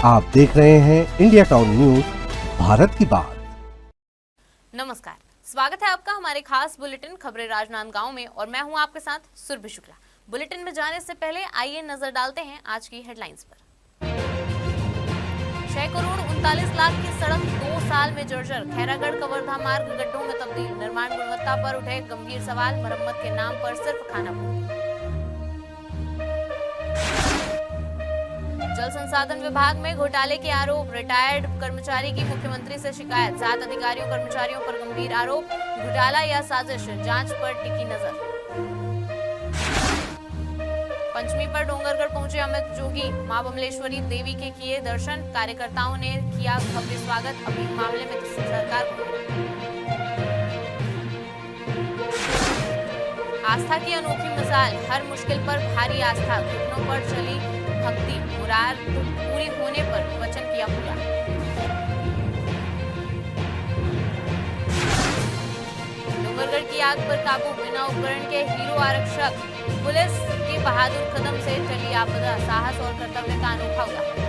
आप देख रहे हैं इंडिया टाउन न्यूज, भारत की बात। नमस्कार, स्वागत है आपका हमारे खास बुलेटिन खबरें राजनांदगांव में और मैं हूं आपके साथ सुरभि शुक्ला। बुलेटिन में जाने से पहले आइए नजर डालते हैं आज की हेडलाइंस पर। 6 करोड़ 39 लाख की सड़क 2 साल में जर्जर, खैरागढ़ कवर्धा मार्ग गड्ढों में तब्दील, निर्माण गुणवत्ता पर उठे गंभीर सवाल, मरम्मत के नाम पर सिर्फ खानापूर्ति। जल संसाधन विभाग में घोटाले के आरोप, रिटायर्ड कर्मचारी की मुख्यमंत्री से शिकायत, 7 अधिकारियों कर्मचारियों पर गंभीर आरोप, घोटाला या साजिश, जांच पर टिकी नजर। पंचमी पर डोंगरगढ़ पहुंचे अमित जोगी, मां बमलेश्वरी देवी के किए दर्शन, कार्यकर्ताओं ने किया भव्य स्वागत, अभी मामले में सरकार को। आस्था की अनोखी मिसाल, हर मुश्किल पर भारी आस्था, घुटनों पर चली भक्ति, मुराद पूरी होने पर वचन किया पूरा। डोंगरगढ़ की आग पर काबू, बिना उपकरण के हीरो आरक्षक, पुलिस के बहादुर कदम से टली आपदा, साहस और कर्तव्य का अनोखा उदाहरण।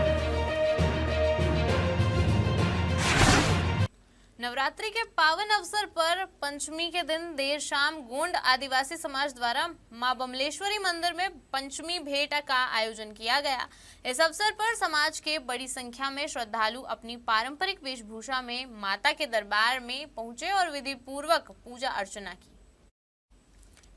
नवरात्रि के पावन अवसर पर पंचमी के दिन देर शाम गोंड आदिवासी समाज द्वारा मां बमलेश्वरी मंदिर में पंचमी भेंट का आयोजन किया गया। इस अवसर पर समाज के बड़ी संख्या में श्रद्धालु अपनी पारंपरिक वेशभूषा में माता के दरबार में पहुंचे और विधि पूर्वक पूजा अर्चना की।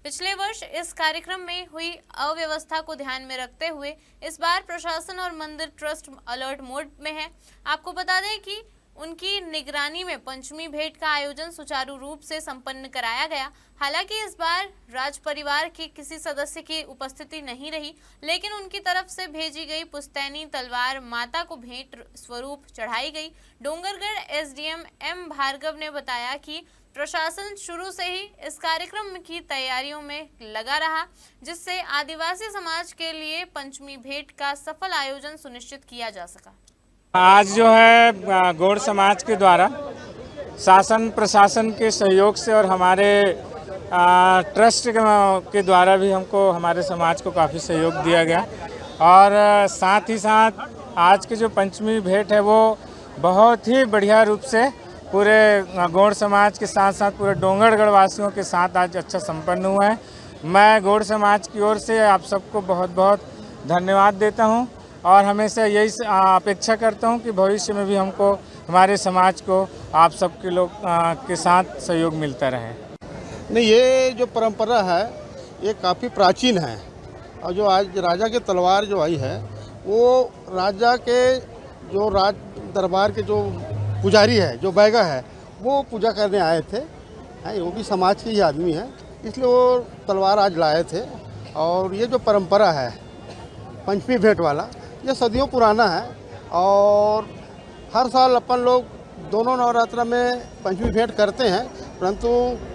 पिछले वर्ष इस कार्यक्रम में हुई अव्यवस्था को ध्यान में रखते हुए इस बार प्रशासन और मंदिर ट्रस्ट अलर्ट मोड में है। आपको बता दें कि उनकी निगरानी में पंचमी भेंट का आयोजन सुचारू रूप से संपन्न कराया गया। हालांकि इस बार राज परिवार के किसी सदस्य की उपस्थिति नहीं रही, लेकिन उनकी तरफ से भेजी गई पुस्तैनी तलवार माता को भेंट स्वरूप चढ़ाई गई। डोंगरगढ़ एसडीएम एम भार्गव ने बताया कि प्रशासन शुरू से ही इस कार्यक्रम की तैयारियों में लगा रहा, जिससे आदिवासी समाज के लिए पंचमी भेंट का सफल आयोजन सुनिश्चित किया जा सका। आज जो है गौड़ समाज के द्वारा शासन प्रशासन के सहयोग से और हमारे ट्रस्ट के द्वारा भी हमको हमारे समाज को काफ़ी सहयोग दिया गया और साथ ही साथ आज की जो पंचमी भेंट है वो बहुत ही बढ़िया रूप से पूरे गौड़ समाज के साथ साथ पूरे डोंगरगढ़ वासियों के साथ आज अच्छा संपन्न हुआ है। मैं गौड़ समाज की ओर से आप सबको बहुत बहुत धन्यवाद देता हूँ और हमेशा यही अपेक्षा करता हूं कि भविष्य में भी हमको हमारे समाज को आप सबके लोग के साथ सहयोग मिलता रहे। नहीं, ये जो परंपरा है ये काफ़ी प्राचीन है और जो आज राजा के तलवार जो आई है वो राजा के जो राज दरबार के जो पुजारी है, जो बैगा है, वो पूजा करने आए थे। वो भी समाज के ही आदमी हैं, इसलिए वो तलवार आज लाए थे। और ये जो परंपरा है पंचमी भेंट वाला, ये सदियों पुराना है और हर साल अपन लोग दोनों नवरात्रा में पंचमी भेंट करते हैं, परंतु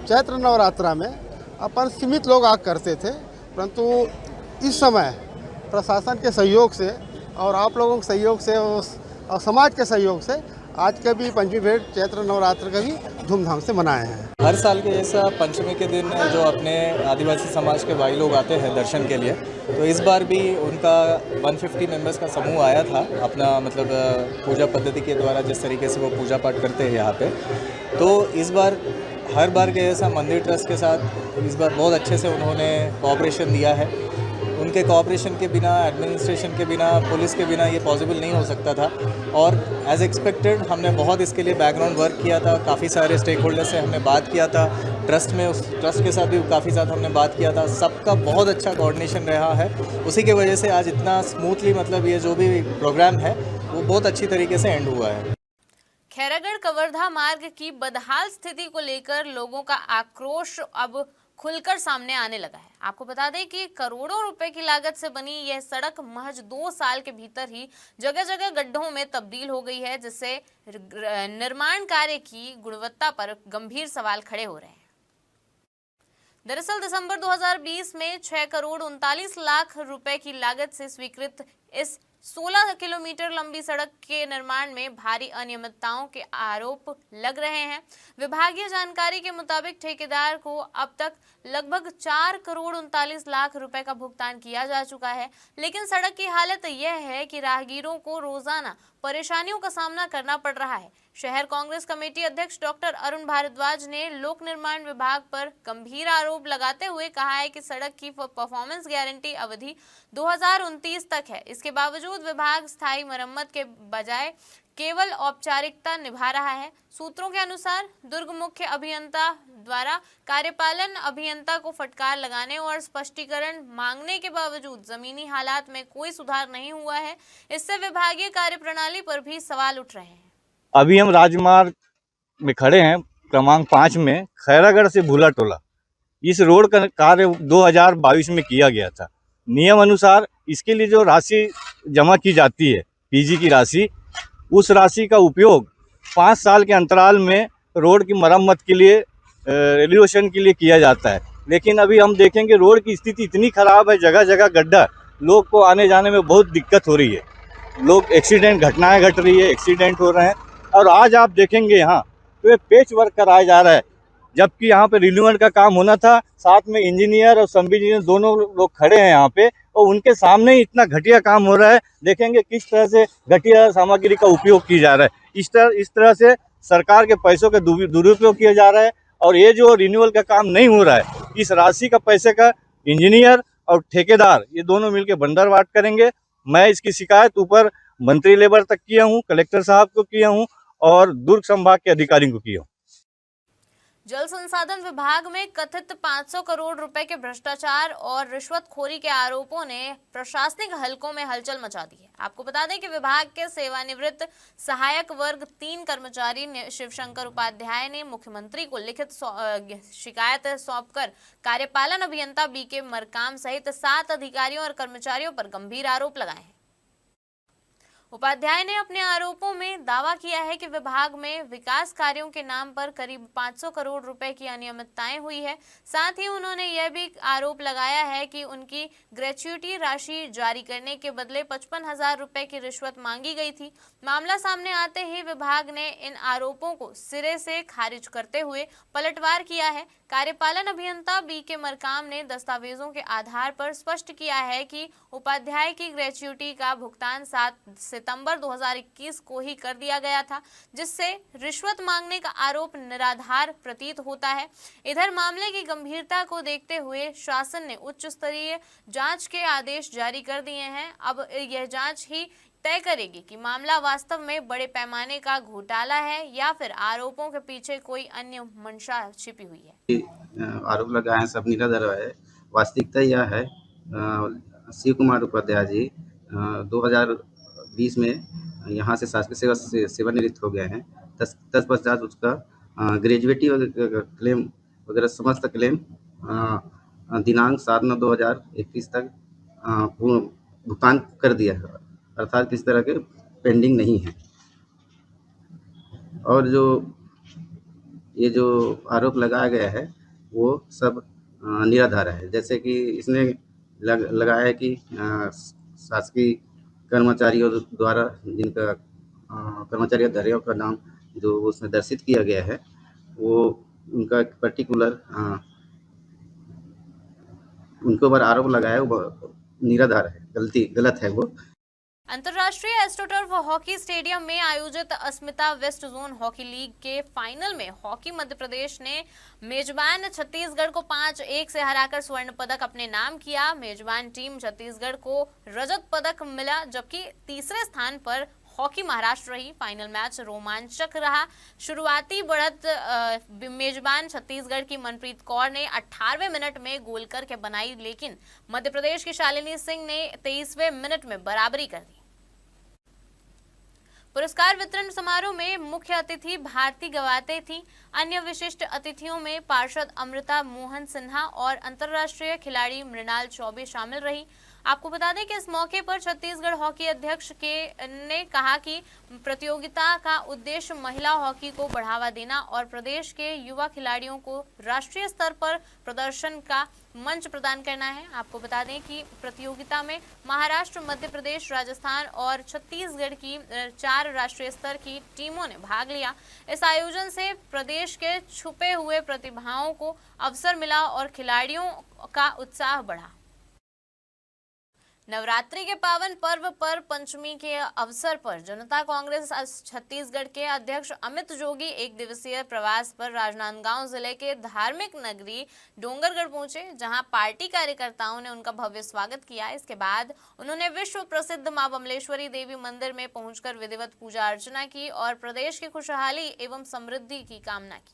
चैत्र नवरात्रा में अपन सीमित लोग आग करते थे। परंतु इस समय प्रशासन के सहयोग से और आप लोगों के सहयोग से और समाज के सहयोग से आज का भी पंचमी भेंट चैत्र नवरात्र का भी धूमधाम से मनाए हैं। हर साल के जैसा पंचमी के दिन जो अपने आदिवासी समाज के भाई लोग आते हैं दर्शन के लिए, तो इस बार भी उनका 150 मेंबर्स का समूह आया था अपना मतलब पूजा पद्धति के द्वारा जिस तरीके से वो पूजा पाठ करते हैं यहाँ पे। तो इस बार हर बार के जैसा मंदिर ट्रस्ट के साथ इस बार बहुत अच्छे से उन्होंने कोऑपरेशन दिया है। उनके कोऑपरेशन के बिना, एडमिनिस्ट्रेशन के बिना, पुलिस के बिना ये पॉसिबल नहीं हो सकता था और एज एक्सपेक्टेड हमने बहुत इसके लिए बैकग्राउंड वर्क किया था। काफ़ी सारे स्टेक होल्डर से हमने बात किया था, ट्रस्ट में उस ट्रस्ट के साथ भी काफ़ी साथ हमने बात किया था। सबका बहुत अच्छा कोऑर्डिनेशन रहा है, उसी की वजह से आज इतना स्मूथली मतलब ये जो भी प्रोग्राम है वो बहुत अच्छी तरीके से एंड हुआ है। खैरागढ़ कवर्धा मार्ग की बदहाल स्थिति को लेकर लोगों का आक्रोश अब खुलकर सामने आने लगा है। आपको बता दें कि करोड़ों रुपए की लागत से बनी यह सड़क महज 2 साल के भीतर ही जगह जगह गड्ढों में तब्दील हो गई है, जिससे निर्माण कार्य की गुणवत्ता पर गंभीर सवाल खड़े हो रहे हैं। दरअसल दिसंबर 2020 में 6 करोड़ 39 लाख रुपए की लागत से स्वीकृत इस 16 किलोमीटर लंबी सड़क के निर्माण में भारी अनियमितताओं के आरोप लग रहे हैं। विभागीय जानकारी के मुताबिक ठेकेदार को अब तक लगभग 4 करोड़ 39 लाख रुपए का भुगतान किया जा चुका है, लेकिन सड़क की हालत यह है कि राहगीरों को रोजाना परेशानियों का सामना करना पड़ रहा है। शहर कांग्रेस कमेटी अध्यक्ष डॉक्टर अरुण भारद्वाज ने लोक निर्माण विभाग पर गंभीर आरोप लगाते हुए कहा है कि सड़क की परफॉर्मेंस गारंटी अवधि 2029 तक है। इसके बावजूद विभाग स्थायी मरम्मत के बजाय केवल औपचारिकता निभा रहा है। सूत्रों के अनुसार दुर्ग मुख्य अभियंता द्वारा कार्यपालन अभियंता को फटकार लगाने और स्पष्टीकरण मांगने के बावजूद जमीनी हालात में कोई सुधार नहीं हुआ है। इससे विभागीय कार्यप्रणाली पर भी सवाल उठ रहे हैं। अभी हम राजमार्ग में खड़े हैं, क्रमांक 5 में, खैरागढ़ से भूला टोला। इस रोड का कार्य 2022 में किया गया था। नियम अनुसार इसके लिए जो राशि जमा की जाती है, पीजी की राशि, उस राशि का उपयोग 5 साल के अंतराल में रोड की मरम्मत के लिए, रिनोवेशन के लिए किया जाता है। लेकिन अभी हम देखेंगे रोड की स्थिति इतनी ख़राब है, जगह जगह गड्ढा, लोग को आने जाने में बहुत दिक्कत हो रही है। लोग एक्सीडेंट, घटनाएं घट रही है, एक्सीडेंट हो रहे हैं। और आज आप देखेंगे यहाँ तो ये पेच वर्क कराया जा रहा है, जबकि यहाँ पे रिन्यूअल का काम होना था। साथ में इंजीनियर और सब इंजीनियर दोनों लोग खड़े हैं यहाँ पे, और उनके सामने ही इतना घटिया काम हो रहा है। देखेंगे किस तरह से घटिया सामग्री का उपयोग किया जा रहा है। इस तरह से सरकार के पैसों का दुरुपयोग किया जा रहा है। और ये जो रिन्यूअल का काम नहीं हो रहा है, इस राशि का पैसे का इंजीनियर और ठेकेदार ये दोनों मिलकर बंदरवाट करेंगे। मैं इसकी शिकायत ऊपर मंत्री लेवल तक किया हूँ, कलेक्टर साहब को किया हूँ और दुर्ग संभाग के अधिकारियों को किया हूँ। जल संसाधन विभाग में कथित 500 करोड़ रुपए के भ्रष्टाचार और रिश्वतखोरी के आरोपों ने प्रशासनिक हलकों में हलचल मचा दी है। आपको बता दें कि विभाग के सेवानिवृत्त सहायक वर्ग 3 कर्मचारी शिवशंकर उपाध्याय ने मुख्यमंत्री को लिखित शिकायत सौंपकर कार्यपालन अभियंता बीके मरकाम सहित 7 अधिकारियों और कर्मचारियों पर गंभीर आरोप लगाए हैं। उपाध्याय ने अपने आरोपों में दावा किया है कि विभाग में विकास कार्यों के नाम पर करीब 500 करोड़ रुपए की अनियमितताएं हुई है। साथ ही उन्होंने यह भी आरोप लगाया है कि उनकी ग्रेच्युटी राशि जारी करने के बदले 55,000 रुपए की रिश्वत मांगी गई थी। मामला सामने आते ही विभाग ने इन आरोपों को सिरे से खारिज करते हुए पलटवार किया है। कार्यपालन अभियंता बीके मरकाम ने दस्तावेजों के आधार पर स्पष्ट किया है कि उपाध्याय की ग्रेच्युटी का भुगतान 7 सितंबर 2021 को ही कर दिया गया था, जिससे रिश्वत मांगने का आरोप निराधार प्रतीत होता है। इधर मामले की गंभीरता को देखते हुए शासन ने उच्च स्तरीय जांच के आदेश जारी कर दिए हैं। अब यह जांच ही तय करेगी कि मामला वास्तव में बड़े पैमाने का घोटाला है या फिर आरोपों के पीछे कोई अन्य मंशा छिपी हुई है। आरोप लगाए हैं, सब निराधार है। वास्तविकता यह है, शिव कुमार उपाध्याय जी 2020 में यहाँ से शासकीय सेवा से सेवानिवृत्त हो गए हैं। तत्पश्चात उसका ग्रेजुएटी क्लेम वगैरह समस्त क्लेम दिनांक 7/9/2021 तक भुगतान कर दिया है, अर्थात किसी तरह के पेंडिंग नहीं है। और ये जो आरोप लगाया गया है वो सब निराधार है। जैसे कि इसने लगाया है कि शासकीय कर्मचारियों द्वारा, जिनका कर्मचारी अधिकारियों का नाम जो उसमें दर्शित किया गया है, वो उनका पर्टिकुलर उनके ऊपर आरोप लगाया है, वो निराधार है, गलत है वो। अंतर्राष्ट्रीय एस्ट्रोटर्फ हॉकी स्टेडियम में आयोजित अस्मिता वेस्ट जोन हॉकी लीग के फाइनल में हॉकी मध्य प्रदेश ने मेजबान छत्तीसगढ़ को 5-1 से हराकर स्वर्ण पदक अपने नाम किया। मेजबान टीम छत्तीसगढ़ को रजत पदक मिला, जबकि तीसरे स्थान पर हॉकी महाराष्ट्र रही। फाइनल मैच रोमांचक रहा। शुरुआती बढ़त मेजबान छत्तीसगढ़ की मनप्रीत कौर ने 18वें मिनट में गोल करके बनाई, लेकिन मध्य प्रदेश की शालिनी सिंह ने 23वें मिनट में बराबरी कर दी। पुरस्कार वितरण समारोह में मुख्य अतिथि भारती गवाते थी। अन्य विशिष्ट अतिथियों में पार्षद अमृता मोहन सिन्हा और अंतर्राष्ट्रीय खिलाड़ी मृणाल चौबे शामिल रही। आपको बता दें कि इस मौके पर छत्तीसगढ़ हॉकी अध्यक्ष ने कहा कि प्रतियोगिता का उद्देश्य महिला हॉकी को बढ़ावा देना और प्रदेश के युवा खिलाड़ियों को राष्ट्रीय स्तर पर प्रदर्शन का मंच प्रदान करना है। आपको बता दें कि प्रतियोगिता में महाराष्ट्र, मध्य प्रदेश, राजस्थान और छत्तीसगढ़ की 4 राष्ट्रीय स्तर की टीमों ने भाग लिया। इस आयोजन से प्रदेश के छुपे हुए प्रतिभाओं को अवसर मिला और खिलाड़ियों का उत्साह बढ़ा। नवरात्रि के पावन पर्व पर पंचमी के अवसर पर जनता कांग्रेस छत्तीसगढ़ के अध्यक्ष अमित जोगी एक दिवसीय प्रवास पर राजनांदगांव जिले के धार्मिक नगरी डोंगरगढ़ पहुंचे, जहां पार्टी कार्यकर्ताओं ने उनका भव्य स्वागत किया। इसके बाद उन्होंने विश्व प्रसिद्ध मां बमलेश्वरी देवी मंदिर में पहुंचकर विधिवत पूजा अर्चना की और प्रदेश की खुशहाली एवं समृद्धि की कामना की।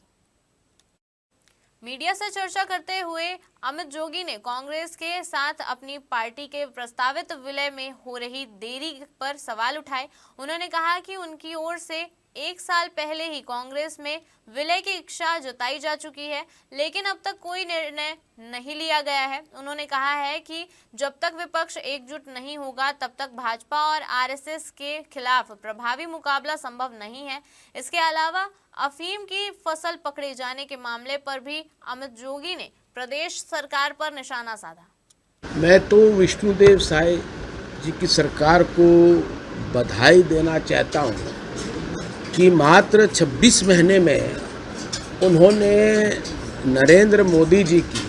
मीडिया से चर्चा करते हुए अमित जोगी ने कांग्रेस के साथ अपनी पार्टी के प्रस्तावित विलय में हो रही देरी पर सवाल उठाए। उन्होंने कहा कि उनकी ओर से 1 साल पहले ही कांग्रेस में विलय की इच्छा जताई जा चुकी है, लेकिन अब तक कोई निर्णय नहीं लिया गया है। उन्होंने कहा है कि जब तक विपक्ष एकजुट नहीं होगा तब तक भाजपा और आरएसएस के खिलाफ प्रभावी मुकाबला संभव नहीं है। इसके अलावा अफीम की फसल पकड़े जाने के मामले पर भी अमित जोगी ने प्रदेश सरकार पर निशाना साधा। मैं तो विष्णुदेव साय जी की सरकार को बधाई देना चाहता हूँ कि मात्र 26 महीने में उन्होंने नरेंद्र मोदी जी की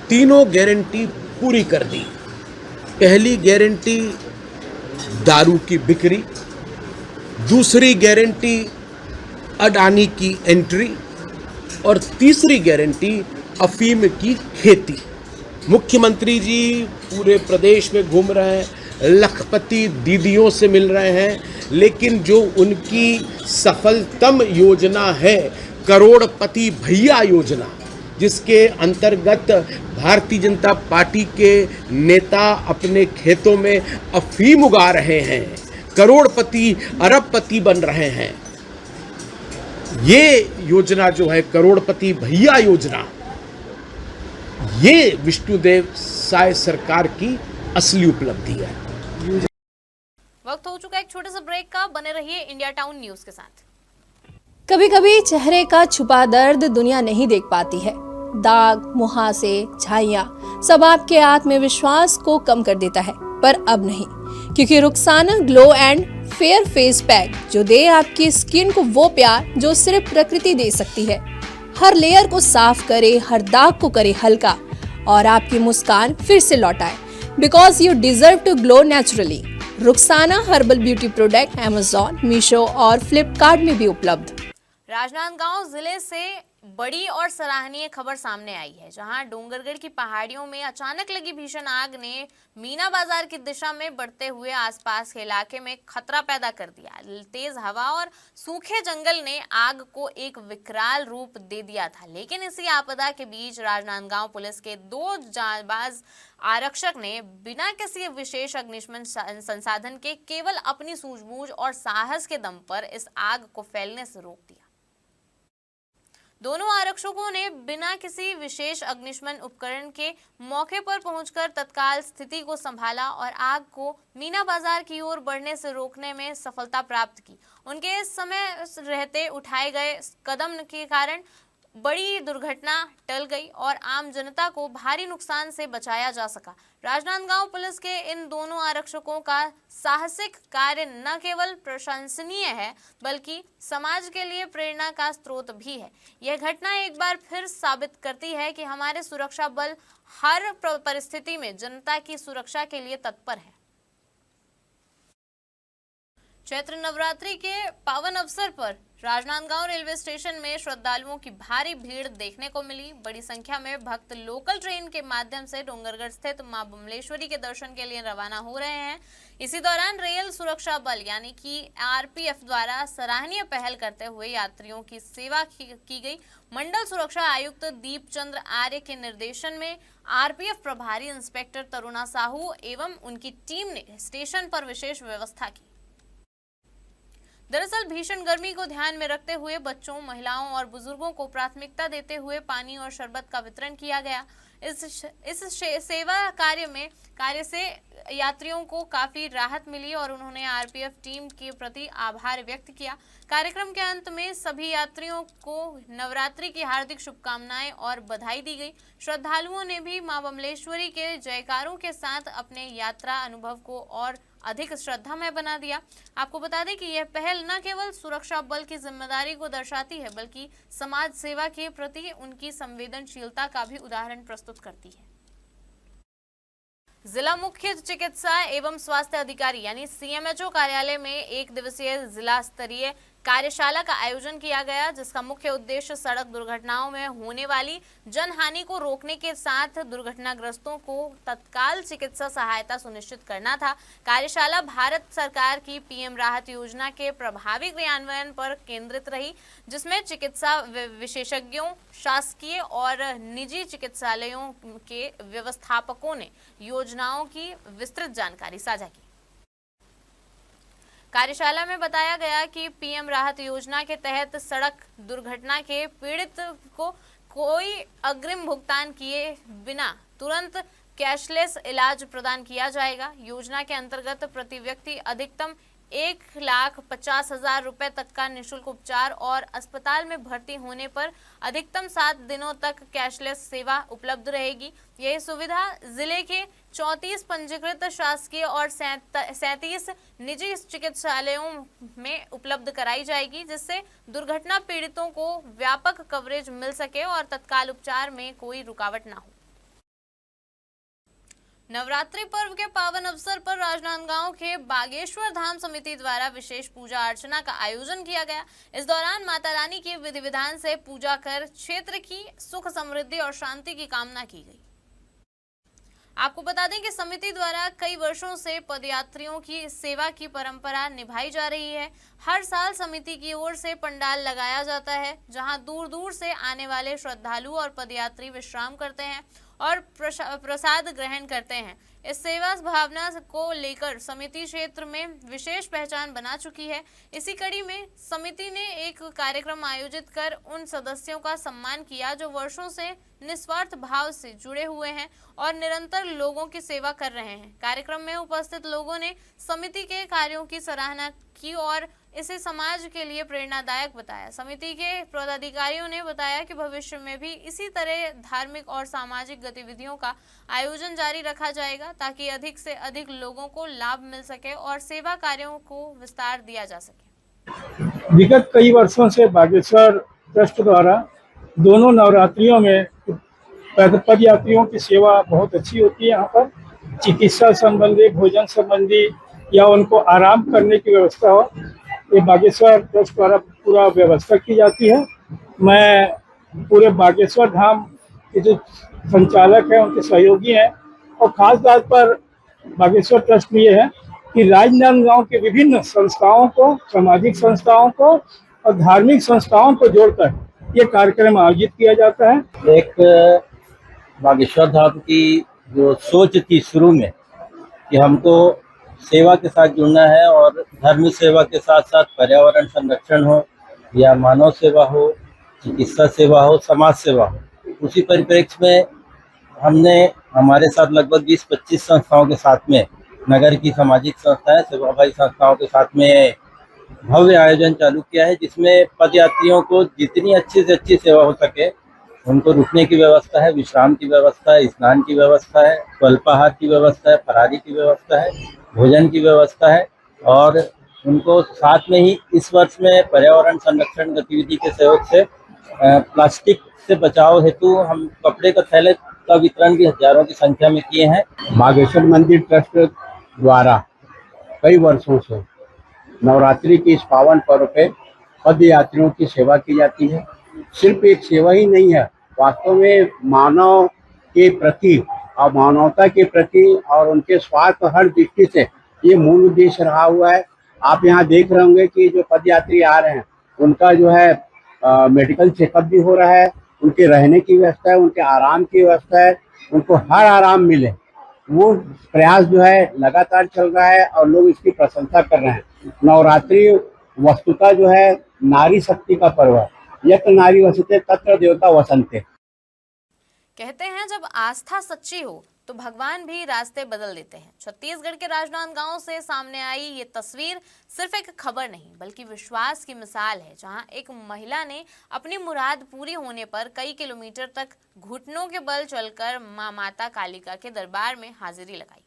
तीनों गारंटी पूरी कर दी। पहली गारंटी दारू की बिक्री, दूसरी गारंटी अडानी की एंट्री और तीसरी गारंटी अफीम की खेती। मुख्यमंत्री जी पूरे प्रदेश में घूम रहे हैं, लखपति दीदियों से मिल रहे हैं, लेकिन जो उनकी सफलतम योजना है करोड़पति भैया योजना, जिसके अंतर्गत भारतीय जनता पार्टी के नेता अपने खेतों में अफीम उगा रहे हैं, करोड़पति अरबपति बन रहे हैं। ये योजना जो है करोड़पति भैया योजना, ये विष्णुदेव साय सरकार की असली उपलब्धि है। वक्त हो चुका है एक छोटे से ब्रेक का, बने रहिए इंडिया टाउन न्यूज के साथ। कभी कभी चेहरे का छुपा दर्द दुनिया नहीं देख पाती है। दाग, मुहासे, झाइयां सब आपके आत्मविश्वास को कम कर देता है, पर अब नहीं, क्योंकि Rukhsana glow and fair face pack जो दे आपकी स्किन को वो प्यार जो सिर्फ प्रकृति दे सकती है। हर लेयर को साफ करे, हर दाग को करे हल्का और आपकी मुस्कान फिर से लौटाए, because you deserve to glow naturally. Rukhsana herbal beauty product Amazon, Meesho और फ्लिपकार्ट में भी उपलब्ध। राजनांदगांव जिले से बड़ी और सराहनीय खबर सामने आई है, जहां डोंगरगढ़ की पहाड़ियों में अचानक लगी भीषण आग ने मीना बाजार की दिशा में बढ़ते हुए आसपास के इलाके में खतरा पैदा कर दिया। तेज हवा और सूखे जंगल ने आग को एक विकराल रूप दे दिया था, लेकिन इसी आपदा के बीच राजनांदगांव पुलिस के 2 जांबाज आरक्षक ने बिना किसी विशेष अग्निशमन संसाधन के केवल अपनी सूझबूझ और साहस के दम पर इस आग को फैलने से रोक दिया। दोनों आरक्षकों ने बिना किसी विशेष अग्निशमन उपकरण के मौके पर पहुंचकर तत्काल स्थिति को संभाला और आग को मीना बाजार की ओर बढ़ने से रोकने में सफलता प्राप्त की। उनके इस समय रहते उठाए गए कदम के कारण बड़ी दुर्घटना टल गई और आम जनता को भारी नुकसान से बचाया जा सका। राजनांदगांव पुलिस के इन दोनों आरक्षकों का साहसिक कार्य न केवल प्रशंसनीय है, बल्कि समाज के लिए प्रेरणा का स्रोत भी है। यह घटना एक बार फिर साबित करती है कि हमारे सुरक्षा बल हर परिस्थिति में जनता की सुरक्षा के लिए तत्पर है। चैत्र नवरात्रि के पावन अवसर पर राजनांदगांव रेलवे स्टेशन में श्रद्धालुओं की भारी भीड़ देखने को मिली। बड़ी संख्या में भक्त लोकल ट्रेन के माध्यम से डोंगरगढ़ स्थित मां बमलेश्वरी के दर्शन के लिए रवाना हो रहे हैं। इसी दौरान रेल सुरक्षा बल यानी कि आरपीएफ द्वारा सराहनीय पहल करते हुए यात्रियों की सेवा की गई। मंडल सुरक्षा आयुक्त दीपचंद्र आर्य के निर्देशन में आरपीएफ प्रभारी इंस्पेक्टर तरुणा साहू एवं उनकी टीम ने स्टेशन पर विशेष व्यवस्था की। दरअसल भीषण गर्मी को ध्यान में रखते हुए बच्चों, महिलाओं और बुजुर्गों को प्राथमिकता देते हुए पानी और शरबत का वितरण किया गया। इस सेवा कार्य से यात्रियों को काफी राहत मिली और उन्होंने आरपीएफ टीम के प्रति आभार व्यक्त किया। कार्यक्रम के अंत में सभी यात्रियों को नवरात्रि की हार्दिक शुभकामनाएं और बधाई दी गई। श्रद्धालुओं ने भी मां बमलेश्वरी के जयकारों के साथ अपने यात्रा अनुभव को और अधिक श्रद्धामय बना दिया। आपको बता दें कि यह पहल न केवल सुरक्षा बल की जिम्मेदारी को दर्शाती है, बल्कि समाज सेवा के प्रति उनकी संवेदनशीलता का भी उदाहरण प्रस्तुत करती है। जिला मुख्य चिकित्सा एवं स्वास्थ्य अधिकारी यानी सीएमएचओ कार्यालय में 1 दिवसीय जिला स्तरीय कार्यशाला का आयोजन किया गया, जिसका मुख्य उद्देश्य सड़क दुर्घटनाओं में होने वाली जनहानि को रोकने के साथ दुर्घटनाग्रस्तों को तत्काल चिकित्सा सहायता सुनिश्चित करना था। कार्यशाला भारत सरकार की पीएम राहत योजना के प्रभावी क्रियान्वयन पर केंद्रित रही, जिसमें चिकित्सा विशेषज्ञों, शासकीय और निजी चिकित्सालयों के व्यवस्थापकों ने योजनाओं की विस्तृत जानकारी साझा की। कार्यशाला में बताया गया कि पीएम राहत योजना के तहत सड़क दुर्घटना के पीड़ित को कोई अग्रिम भुगतान किए बिना तुरंत कैशलेस इलाज प्रदान किया जाएगा। योजना के अंतर्गत प्रति व्यक्ति अधिकतम 1,50,000 रुपए तक का निःशुल्क उपचार और अस्पताल में भर्ती होने पर अधिकतम 7 दिनों तक कैशलेस सेवा उपलब्ध रहेगी। यह सुविधा जिले के 34 पंजीकृत शासकीय और 37 निजी चिकित्सालयों में उपलब्ध कराई जाएगी, जिससे दुर्घटना पीड़ितों को व्यापक कवरेज मिल सके और तत्काल उपचार में कोई रुकावट न हो। नवरात्रि पर्व के पावन अवसर पर राजनांदगांव के बागेश्वर धाम समिति द्वारा विशेष पूजा अर्चना का आयोजन किया गया। इस दौरान माता रानी की विधि विधान से पूजा कर क्षेत्र की सुख समृद्धि और शांति की कामना की गई। आपको बता दें कि समिति द्वारा कई वर्षों से पदयात्रियों की सेवा की परंपरा निभाई जा रही है। हर साल समिति की ओर से पंडाल लगाया जाता है, जहां दूर दूर से आने वाले श्रद्धालु और पदयात्री विश्राम करते हैं और प्रसाद ग्रहण करते हैं। इस सेवा भावना को लेकर समिति क्षेत्र में विशेष पहचान बना चुकी है। इसी कड़ी में समिति ने एक कार्यक्रम आयोजित कर उन सदस्यों का सम्मान किया जो वर्षों से निस्वार्थ भाव से जुड़े हुए हैं और निरंतर लोगों की सेवा कर रहे हैं। कार्यक्रम में उपस्थित लोगों ने समिति के कार्यों की सराहना की और इसे समाज के लिए प्रेरणादायक बताया। समिति के पदाधिकारियों ने बताया कि भविष्य में भी इसी तरह धार्मिक और सामाजिक गतिविधियों का आयोजन जारी रखा जाएगा, ताकि अधिक से अधिक लोगों को लाभ मिल सके और सेवा कार्यों को विस्तार दिया जा सके। विगत कई वर्षों से बागेश्वर ट्रस्ट द्वारा दोनों नवरात्रियों में पदयात्रियों की सेवा बहुत अच्छी होती है। यहाँ पर चिकित्सा संबंधी, भोजन संबंधी या उनको आराम करने की व्यवस्था हो, ये बागेश्वर ट्रस्ट द्वारा पूरा व्यवस्था की जाती है। मैं पूरे बागेश्वर धाम के जो संचालक हैं, उनके सहयोगी हैं और खास तौर पर बागेश्वर ट्रस्ट में ये है कि राजनांदगांव के विभिन्न संस्थाओं को, सामाजिक संस्थाओं को और धार्मिक संस्थाओं को जोड़कर ये कार्यक्रम आयोजित किया जाता है। एक बागेश्वर धाम की जो सोच थी शुरू में कि हमको सेवा के साथ जुड़ना है और धर्म सेवा के साथ साथ पर्यावरण संरक्षण हो या मानव सेवा हो, चिकित्सा सेवा हो, समाज सेवा हो, उसी परिप्रेक्ष्य में हमने हमारे साथ लगभग 20-25 संस्थाओं के साथ में, नगर की सामाजिक संस्थाएं, सेवाभावी संस्थाओं के साथ में भव्य आयोजन चालू किया है, जिसमें पदयात्रियों को जितनी अच्छी से अच्छी सेवा हो सके, उनको रुकने की व्यवस्था है, विश्राम की व्यवस्था है, स्नान की व्यवस्था है, स्वल्पाहार की व्यवस्था है, फरारी की व्यवस्था है, भोजन की व्यवस्था है और उनको साथ में ही इस वर्ष में पर्यावरण संरक्षण गतिविधि के सहयोग से प्लास्टिक से बचाव हेतु हम कपड़े के थैले का वितरण भी हजारों की संख्या में किए हैं। बागेश्वर मंदिर ट्रस्ट द्वारा कई वर्षों से नवरात्रि के इस पावन पर्व पे पद यात्रियों की सेवा की जाती है। सिर्फ एक सेवा ही नहीं है, वास्तव में मानव के प्रति और मानवता के प्रति और उनके स्वास्थ्य हर दृष्टि से ये मूल उद्देश्य रहा हुआ है। आप यहाँ देख रहे होंगे कि जो पदयात्री आ रहे हैं उनका जो है मेडिकल चेकअप भी हो रहा है, उनके रहने की व्यवस्था है, उनके आराम की व्यवस्था है, उनको हर आराम मिले, वो प्रयास जो है लगातार चल रहा है और लोग इसकी प्रशंसा कर रहे हैं। नवरात्रि वस्तुतः जो है नारी शक्ति का पर्व है। यत्र नारी वसते तत्र देवता वसन्ते। कहते हैं जब आस्था सच्ची हो तो भगवान भी रास्ते बदल देते हैं। छत्तीसगढ़ के राजनांदगांव से सामने आई ये तस्वीर सिर्फ एक खबर नहीं बल्कि विश्वास की मिसाल है, जहां एक महिला ने अपनी मुराद पूरी होने पर कई किलोमीटर तक घुटनों के बल चलकर मां माता कालिका के दरबार में हाजिरी लगाई।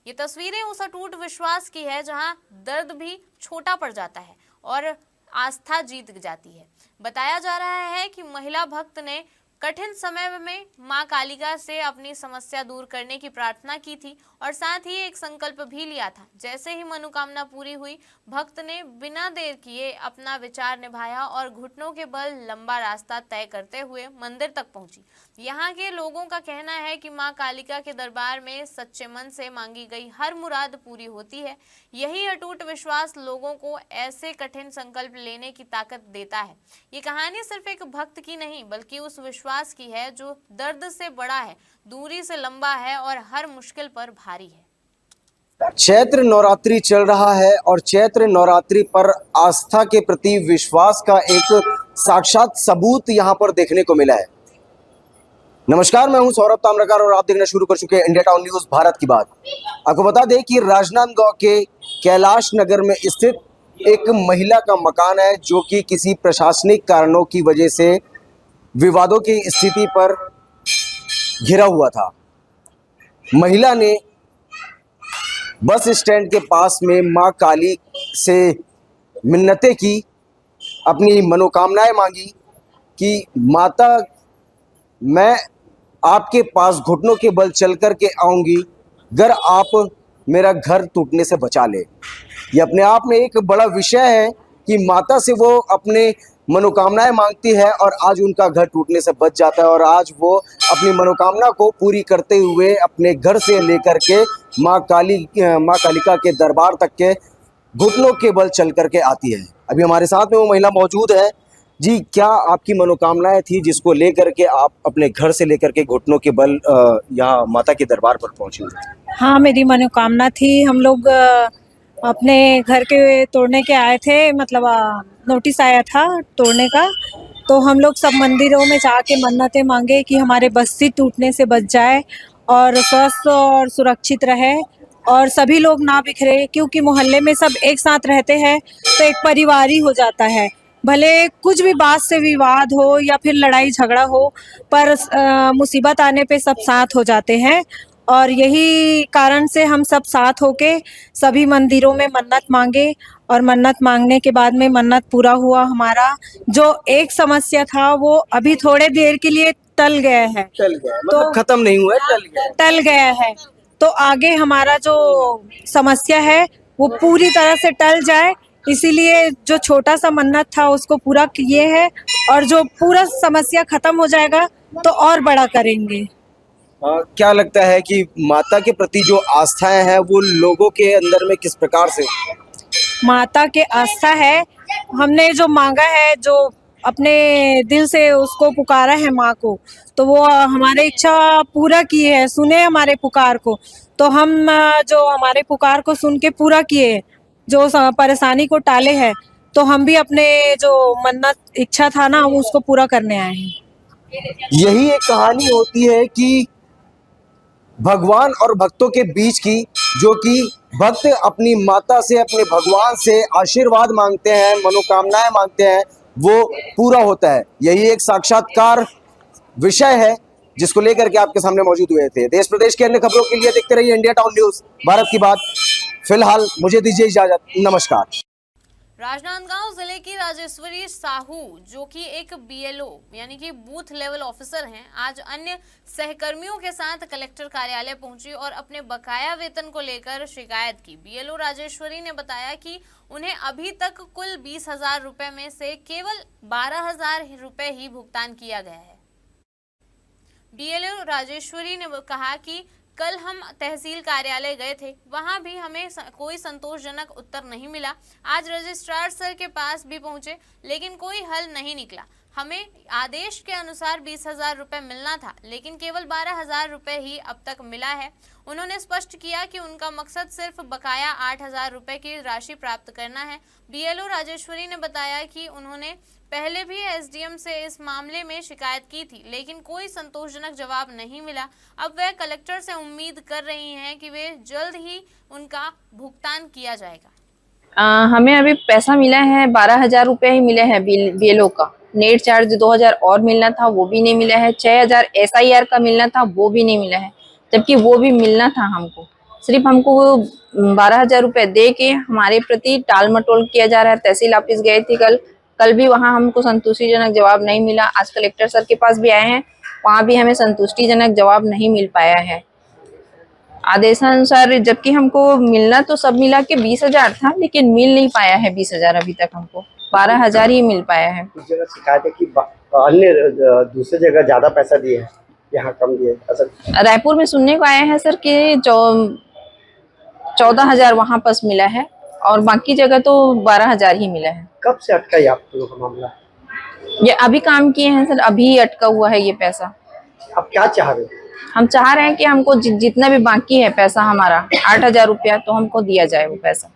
ये तस्वीरें उस अटूट विश्वास की है जहां दर्द भी छोटा पड़ जाता है और आस्था जीत जाती है। बताया जा रहा है कि महिला भक्त ने कठिन समय में मां कालिका से अपनी समस्या दूर करने की प्रार्थना की थी और साथ ही एक संकल्प भी लिया था। जैसे ही मनोकामना पूरी हुई, भक्त ने बिना देर किए अपना विचार निभाया और घुटनों के बल लंबा रास्ता तय करते हुए मंदिर तक पहुंची। यहाँ के लोगों का कहना है कि मां कालिका के दरबार में सच्चे मन से मांगी गई हर मुराद पूरी होती है। यही अटूट विश्वास लोगों को ऐसे कठिन संकल्प लेने की ताकत देता है। ये कहानी सिर्फ एक भक्त की नहीं बल्कि उस विश्वास की है जो दर्द से बड़ा है, दूरी से लंबा है और हर मुश्किल पर भारी है। चैत्र नवरात्रि चल रहा है और चैत्र नवरात्रि पर आस्था के प्रति विश्वास का एक साक्षात सबूत यहाँ पर देखने को मिला है। नमस्कार, मैं हूं सौरभ ताम्रकार और आप देखना शुरू कर चुके हैं इंडिया टाउन न्यूज भारत की बात। आपको बता दें कि राजनांदगांव के कैलाश नगर में स्थित एक महिला का मकान है जो कि किसी प्रशासनिक कारणों की वजह से विवादों की स्थिति पर घिरा हुआ था। महिला ने बस स्टैंड के पास में मां काली से मिन्नतें की, अपनी मनोकामनाएं मांगी कि माता मैं आपके पास घुटनों के बल चल कर के आऊँगी अगर आप मेरा घर टूटने से बचा ले। ये अपने आप में एक बड़ा विषय है कि माता से वो अपने मनोकामनाएं मांगती है और आज उनका घर टूटने से बच जाता है और आज वो अपनी मनोकामना को पूरी करते हुए अपने घर से लेकर के माँ कालिका के दरबार तक के घुटनों के बल चल करके आती है। अभी हमारे साथ में वो महिला मौजूद है। जी, क्या आपकी मनोकामनाएं थी जिसको लेकर के आप अपने घर से लेकर के घुटनों के बल यहाँ माता के दरबार पर पहुंची? हाँ, मेरी मनोकामना थी। हम लोग अपने घर के तोड़ने के आए थे, मतलब नोटिस आया था तोड़ने का, तो हम लोग सब मंदिरों में जाके मन्नतें मांगे कि हमारे बस्ती टूटने से बच जाए और स्वस्थ और सुरक्षित रहे और सभी लोग ना बिखरे, क्योंकि मोहल्ले में सब एक साथ रहते हैं तो एक परिवार ही हो जाता है। भले कुछ भी बात से विवाद हो या फिर लड़ाई झगड़ा हो, पर मुसीबत आने पे सब साथ हो जाते हैं और यही कारण से हम सब साथ होके सभी मंदिरों में मन्नत मांगे और मन्नत मांगने के बाद में मन्नत पूरा हुआ। हमारा जो एक समस्या था वो अभी थोड़े देर के लिए टल गया है, मतलब खत्म नहीं हुआ है, टल गया है। तो आगे हमारा जो समस्या है वो पूरी तरह से टल जाए, इसीलिए जो छोटा सा मन्नत था उसको पूरा किए है और जो पूरा समस्या खत्म हो जाएगा तो और बड़ा करेंगे। क्या लगता है कि माता के प्रति जो आस्थाएं हैं वो लोगों के अंदर में किस प्रकार से? माता के आस्था है, हमने जो मांगा है, जो अपने दिल से उसको पुकारा है माँ को, तो वो हमारे इच्छा पूरा की है, सुने हमारे पुकार को। तो हम जो हमारे पुकार को सुन के पूरा किए, जो परेशानी को टाले हैं, तो हम भी अपने जो मन्नत इच्छा था ना उसको पूरा करने आए हैं। यही एक कहानी होती है कि भगवान और भक्तों के बीच की, जो कि भक्त अपनी माता से, अपने भगवान से आशीर्वाद मांगते हैं, मनोकामनाएं मांगते हैं, वो पूरा होता है। यही एक साक्षात्कार विषय है जिसको लेकर के आपके सामने मौजूद हुए थे। देश प्रदेश के अन्य खबरों के लिए देखते रहिए इंडिया टाउन न्यूज भारत की बात। फिलहाल मुझे दीजिए इजाजत, नमस्कार। राजनांदगांव जिले की राजेश्वरी साहू, जो कि एक बीएलओ यानी कि बूथ लेवल ऑफिसर हैं, आज अन्य सहकर्मियों के साथ कलेक्टर कार्यालय पहुंची और अपने बकाया वेतन को लेकर शिकायत की। बीएलओ राजेश्वरी ने बताया कि उन्हें अभी तक कुल 20,000 रुपए में से केवल 12,000 रुपए ही भुगतान किया गया है। बीएलओ राजेश्वरी ने कहा कि कल हम तहसील कार्यालय गए थे, वहां भी हमें कोई संतोषजनक उत्तर नहीं मिला। आज रजिस्ट्रार सर के पास भी पहुंचे लेकिन कोई हल नहीं निकला। हमें आदेश के अनुसार 20,000 रुपए मिलना था, लेकिन केवल 12,000 रुपए ही अब तक मिला है। उन्होंने स्पष्ट किया कि उनका मकसद सिर्फ बकाया 8,000 रुपए की राशि प्राप्त करना है। बीएलओ राजेश्वरी ने बताया कि उन्होंने पहले भी एसडीएम से इस मामले में शिकायत की थी, लेकिन कोई संतोषजनक जवाब नहीं मिला। अब वह कलेक्टर से उम्मीद कर रही हैं कि वे जल्द ही उनका भुगतान किया जाएगा। हमें अभी पैसा मिला है 12,000 रुपये ही मिले हैं बीएलओ का। नेट चार्ज 2,000 और मिलना था, वो भी नहीं मिला है। 6,000 SIR का मिलना था, वो भी नहीं मिला है, जबकि वो भी मिलना था हमको। सिर्फ हमको वो 12,000 रुपये दे के हमारे प्रति टाल मटोल किया जा रहा है। तहसील ऑफिस गए थे कल भी, वहाँ हमको संतुष्टिजनक जवाब नहीं मिला। आज कलेक्टर सर के पास भी आए हैं, वहाँ भी हमें संतुष्टिजनक जवाब नहीं मिल पाया है आदेशानुसार। जबकि हमको मिलना तो सब मिला के 20,000 था, लेकिन मिल नहीं पाया है 20,000 अभी तक। हमको 12,000 ही मिल पाया है। कुछ जगह शिकायत है कि अन्य दूसरी जगह ज्यादा पैसा दिए हैं, यहाँ कम दिए। रायपुर में सुनने को आया है सर कि 14,000 वहाँ पास मिला है और बाकी जगह तो 12,000 ही मिला है। कब से अटका है आप लोगों का मामला? ये अभी काम किए हैं सर, अभी अटका हुआ है ये पैसा। आप क्या चाह रहे हो? हम चाह रहे हैं कि हमको जितना भी बाकी है पैसा हमारा 8,000 रुपया, तो हमको दिया जाए वो पैसा।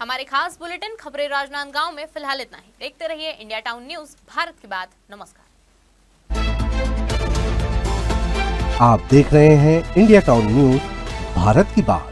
हमारे खास बुलेटिन खबरें राजनांदगांव में फिलहाल इतना ही। देखते रहिए इंडिया टाउन न्यूज, भारत की बात। नमस्कार। आप देख रहे हैं इंडिया टाउन न्यूज, भारत की बात।